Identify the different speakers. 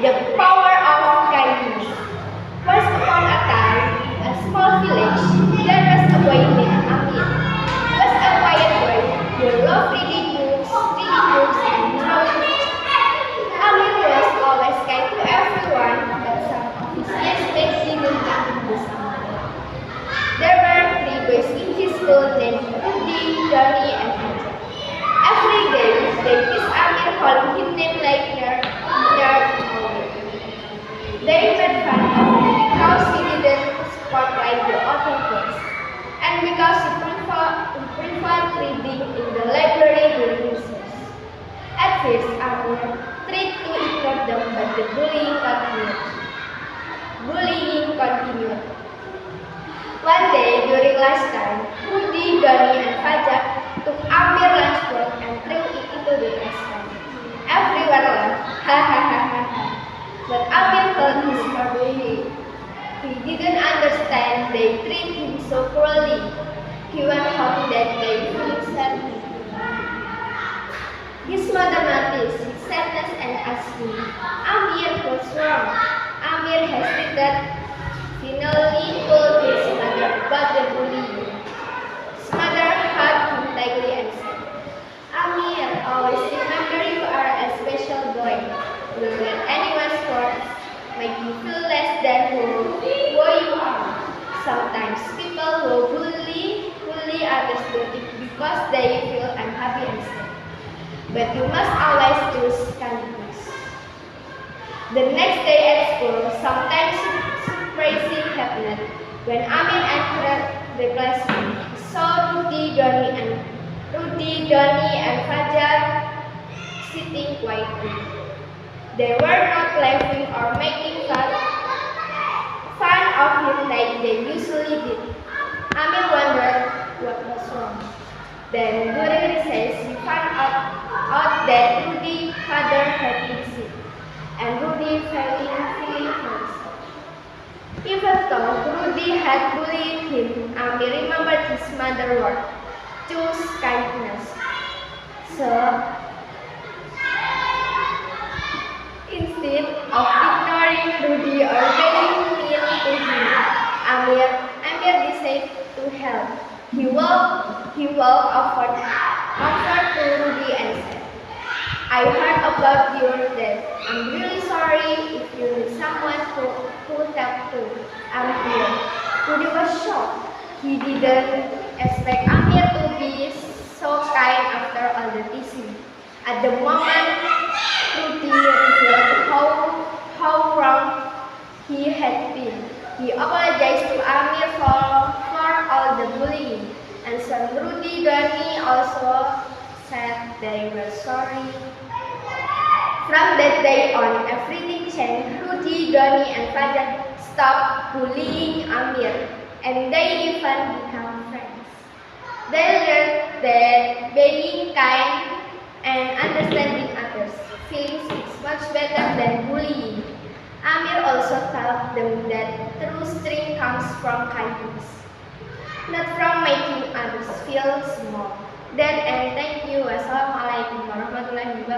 Speaker 1: The power of kindness. Once upon a time, in a small village, there was a boy named Amir. He was a quiet boy who loved reading books, and knowing. Amir was always kind to everyone, but some of his mistakes didn't come to someone. There were three boys in his school named Rudy, Johnny, and Fajar. Every day, they teased Amir, calling him names like nerd, they made fun of him because he didn't spotlight the other boys, and because he preferred reading in the library during recess. At first, Amir tried to ignore them, but the bullying continued. One day, during lunchtime, Rudy, Johnny, and Fajar took Amir's lunchbox and threw it into the trash can. Everyone laughed, ha ha ha ha ha. But Amir felt miserable. He didn't understand they treated him so cruelly. He went home that day feeling sad. His mother noticed his sadness and asked him, Amir, what's wrong? Amir hesitated, finally told his mother about the bullying. His mother hugged him tightly and said, Amir, always remember you are a special boy. Don't let anyone's words make you feel less than who you are. Sometimes people will bully others because they feel unhappy and sad. But you must always choose kindness. The next day at school, sometimes surprising happened. When Amir entered the classroom, he saw Rudy, Johnny, and Fajar sitting quietly. They were not laughing or making fun of him like they usually did. Amir wondered what was wrong. Then, during recess, he found out that Rudy's father had been sick, and Rudy feeling first. Even though Rudy had bullied him, Amir remembered his mother's word, choose kindness. So, instead of ignoring Rudy or being mean to him, Amir decided to help. He walked over to Rudy and said, I heard about your death. I'm really sorry. If you need someone who talk to, I'm here. Rudy was shocked. He didn't expect Amir to be so kind after all the teasing. At the moment, Rudy revealed how wrong he had been. He apologized to Amir for all the bullying, and son Rudy Johnny also said they were sorry. From that day on, everything changed. Rudy, Johnny, and Fajar stopped bullying Amir, and they even became friends. They learned that being kind and understanding others' feelings is much better than bullying. Amir also taught them that true strength comes from kindness, not from making others feel small. That and thank you. Wassalamualaikum warahmatullahi wabarakatuh.